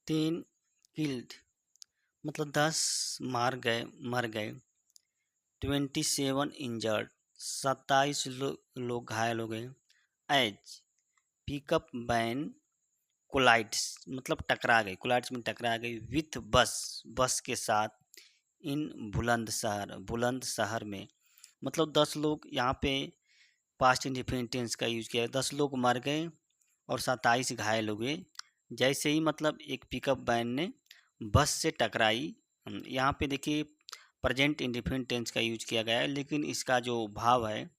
10 killed मतलब 10 मर गए। 27 इंजर्ड 27 लोग घायल हो गए। एज पिकअप वैन कोलाइड्स मतलब टकरा गई, कोलाइड्स में टकरा गई विथ बस के साथ इन बुलंदशहर में। मतलब 10 लोग यहाँ पे पास्ट इंडिफिनिट टेंस का यूज किया है। 10 लोग मर गए और 27 घायल हो गए। जैसे ही मतलब एक पिकअप वैन ने बस से टकराई। यहाँ पे देखिए प्रेजेंट इंडिफिनिट टेंस का यूज किया गया है, लेकिन इसका जो भाव है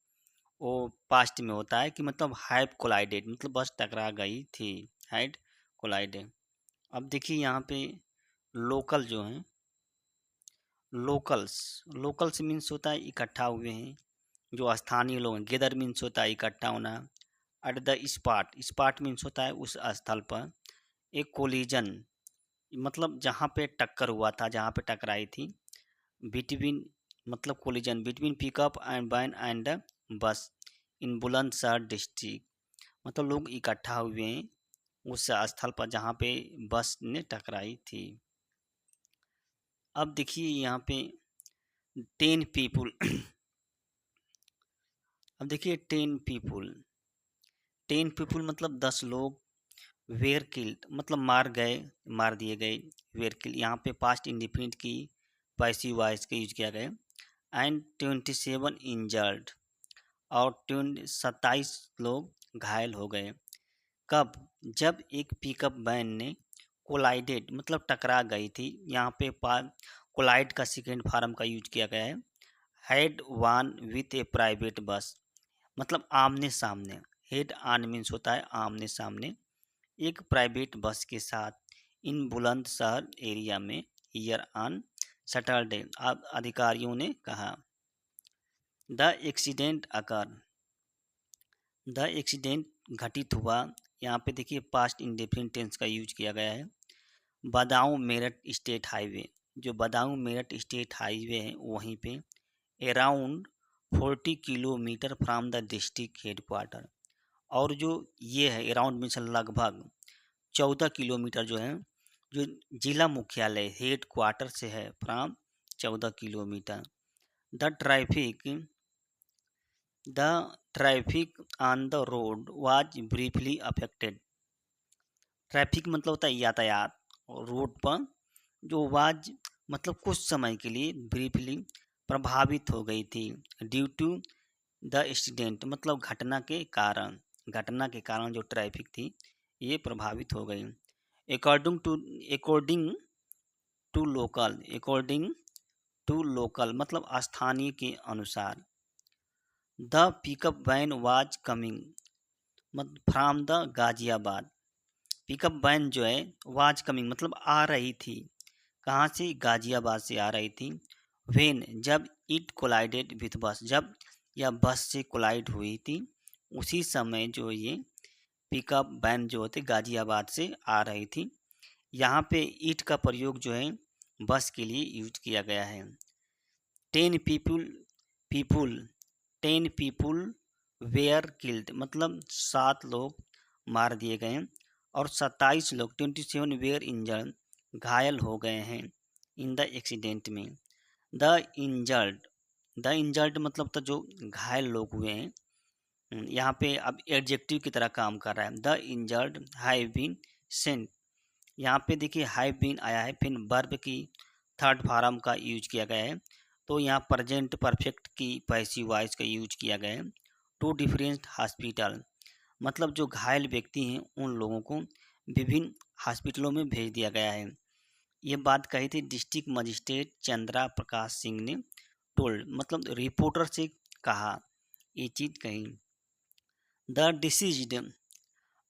वो पास्ट में होता है कि मतलब हैव कोलाइडेड, मतलब बस टकरा गई थी, हैड कोलाइडेड। अब देखिए यहाँ पे लोकल जो हैं, लोकल्स मीन्स होता है इकट्ठा हुए हैं, जो स्थानीय लोग हैं। गेदर मीन्स होता है इकट्ठा होना। एट द स्पॉट मीन्स होता है उस स्थल पर। एक कोलिजन मतलब जहाँ पे टक्कर हुआ था, जहाँ पे टकराई थी। बिटवीन मतलब collision between pickup and van and bus in Bulandshahr district, मतलब लोग इकट्ठा हुए हैं उस स्थल पर जहाँ पे बस ने टकराई थी। अब देखिए यहाँ पे 10 पीपुल अब देखिए 10 पीपुल मतलब 10 लोग। वेयर किल्ड मतलब मार दिए गए। वेयर किल्ड यहाँ पे पास्ट इंडिफिनिट की पैसिव वॉइस का यूज किया गया। एंड 27 इंजर्ड और 27 लोग घायल हो गए। कब? जब एक पिकअप वैन ने कोलाइडेड मतलब टकरा गई थी। यहाँ पे कोलाइड का सेकेंड फॉर्म का यूज किया गया है। Head one with A private bus मतलब आमने सामने। हेड ऑन मीन्स होता है आमने सामने, एक प्राइवेट बस के साथ इन बुलंदशहर एरिया में ईयर ऑन सैटरडे, अधिकारियों ने कहा। The accident occur the accident घटित हुआ। यहाँ पे देखिए पास्ट इंडेफिनिट टेंस का यूज किया गया है। बदायूं मेरठ स्टेट हाईवे, जो बदायूं मेरठ स्टेट हाईवे है वहीं पे around 40 kilometre from the district headquarter. और जो ये है अराउंड मीन्स लगभग 14 किलोमीटर जो है, जो जिला मुख्यालय हेड क्वार्टर से है from 14 kilometre. The traffic the traffic on the road was briefly affected. Traffic मतलब होता है यातायात, और रोड पर जो वाज मतलब कुछ समय के लिए ब्रीफली प्रभावित हो गई थी। ड्यू टू द एक्सीडेंट मतलब घटना के कारण जो ट्रैफिक थी ये प्रभावित हो गई। अकॉर्डिंग टू लोकल मतलब स्थानीय के अनुसार। The pickup van was coming मतलब from the Ghaziabad. Pickup van जो है वाज कमिंग मतलब आ रही थी, कहाँ से? गाजियाबाद से आ रही थी। वेन जब इट कोलाइडेड विथ बस, जब यह बस से कोलाइड हुई थी उसी समय जो ये पिकअप वैन जो होते गाजियाबाद से आ रही थी। यहाँ पे इट का प्रयोग जो है बस के लिए यूज किया गया है। 10 पीपुल 10 पीपुल वेयर किल्ड मतलब 7 लोग मार दिए गए और 27 लोग 27 वेयर इंजर्ड घायल हो गए हैं इन द एक्सीडेंट में। द इंजर्ड मतलब तो जो घायल लोग हुए हैं। यहाँ पे अब एडजेक्टिव की तरह काम कर रहा है। The injured have been sent, यहाँ पे देखिए हैव बीन आया है, फिर वर्ब की थर्ड फॉर्म का यूज किया गया है, तो यहाँ प्रेजेंट परफेक्ट की पैसिव वॉइस का यूज किया गया है। टू डिफरेंट हॉस्पिटल मतलब जो घायल व्यक्ति हैं उन लोगों को विभिन्न हॉस्पिटलों में भेज दिया गया है। ये बात कही थी डिस्ट्रिक्ट मजिस्ट्रेट चंद्रा प्रकाश सिंह ने। टोल्ड मतलब रिपोर्टर से कहा, ये चीज़ कही। द डिसीज्ड,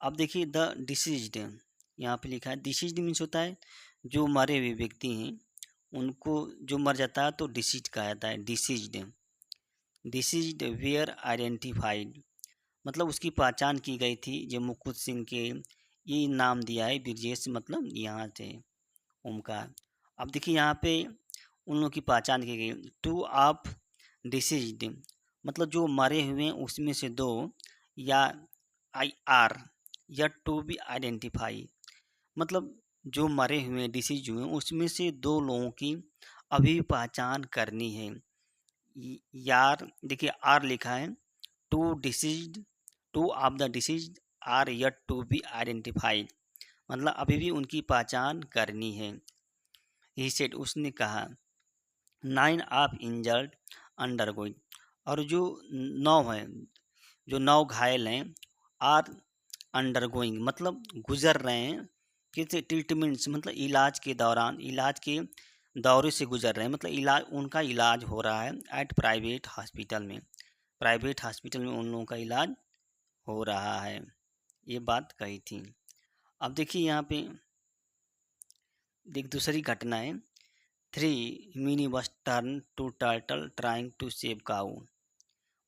अब देखिए द डिसीज्ड यहाँ पे लिखा है। डिसीज्ड मीन्स होता है जो मरे हुए व्यक्ति हैं उनको जो मर जाता है तो डिसीज कहा जाता है। डिसीज्ड वेयर आइडेंटिफाइड मतलब उसकी पहचान की गई थी। जो मुकुट सिंह के ये नाम दिया है ब्रजेश मतलब यहाँ थे ओमकार। अब देखिए यहाँ पे उन लोगों की पहचान की गई। टू ऑफ डिसीज्ड मतलब जो मरे हुए हैं उसमें से 2 या आई आर या टू बी आइडेंटिफाई मतलब जो मरे हुए डिसीज हुए उसमें से 2 लोगों की अभी भी पहचान करनी है। यार देखिए आर लिखा है, two diseases, two of the diseases are yet to be identified, मतलब अभी भी उनकी पहचान करनी है। ही सेड, उसने कहा, 9 ऑफ इंजर्ड अंडर गोइंग, और जो 9 हैं, जो 9 घायल हैं, आर अंडर गोइंग मतलब गुजर रहे हैं, किसी ट्रीटमेंट्स मतलब इलाज के दौरान, इलाज के दौरे से गुजर रहे हैं, मतलब इलाज, उनका इलाज हो रहा है एट प्राइवेट हॉस्पिटल में, प्राइवेट हॉस्पिटल में उन लोगों का इलाज हो रहा है। ये बात कही थी। अब देखिए यहाँ पे देख दूसरी घटना है, 3 mini bus turn to turtle trying to save cow,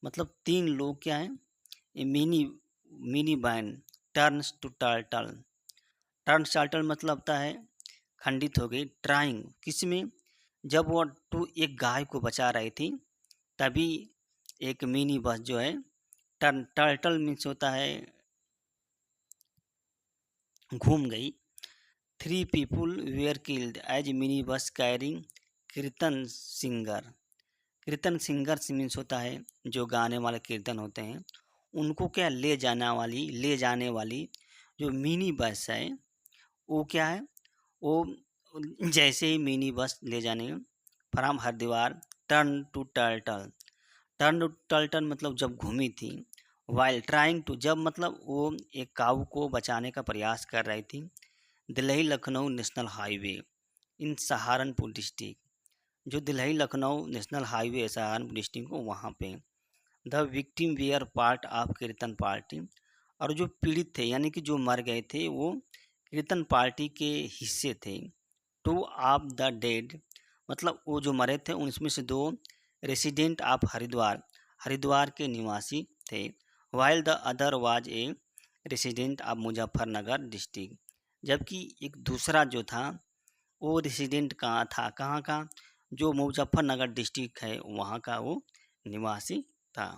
मतलब 3 लोग क्या हैं, ये mini mini van turns to turtle, turn turtle मतलब होता है खंडित हो गई, ट्राइंग किस में, जब वो टू एक गाय को बचा रही थी तभी एक मिनी बस जो है, टर्न टर्टल मीन्स होता है घूम गई। 3 people were killed as mini bus carrying kirtan singer, kirtan singers means होता है जो गाने वाले कीर्तन होते हैं, उनको क्या ले जाने वाली जो मिनी बस है, वो क्या है, वो जैसे ही मिनी बस ले जाने from Haridwar turn to turtle, turn to turtle मतलब जब घूमी थी, वाइल ट्राइंग टू जब मतलब वो एक काऊ को बचाने का प्रयास कर रही थी, Delhi Lucknow national highway in Saharanpur district, जो दिल्ली लखनऊ नेशनल हाईवे है सहारनपुर डिस्ट्रिक्ट को, वहाँ पे the victim were part of kirtan party, और जो पीड़ित थे यानी कि जो मर गए थे वो कीर्तन पार्टी के हिस्से थे। 2 ऑफ द डेड मतलब वो जो मरे थे उनमें से 2 रेसिडेंट ऑफ हरिद्वार, हरिद्वार के निवासी थे, while the other was a resident of Muzaffarnagar district, जबकि एक दूसरा जो था वो रेसिडेंट कहाँ था, कहाँ का, जो मुजफ्फरनगर डिस्ट्रिक्ट है वहाँ का वो निवासी था।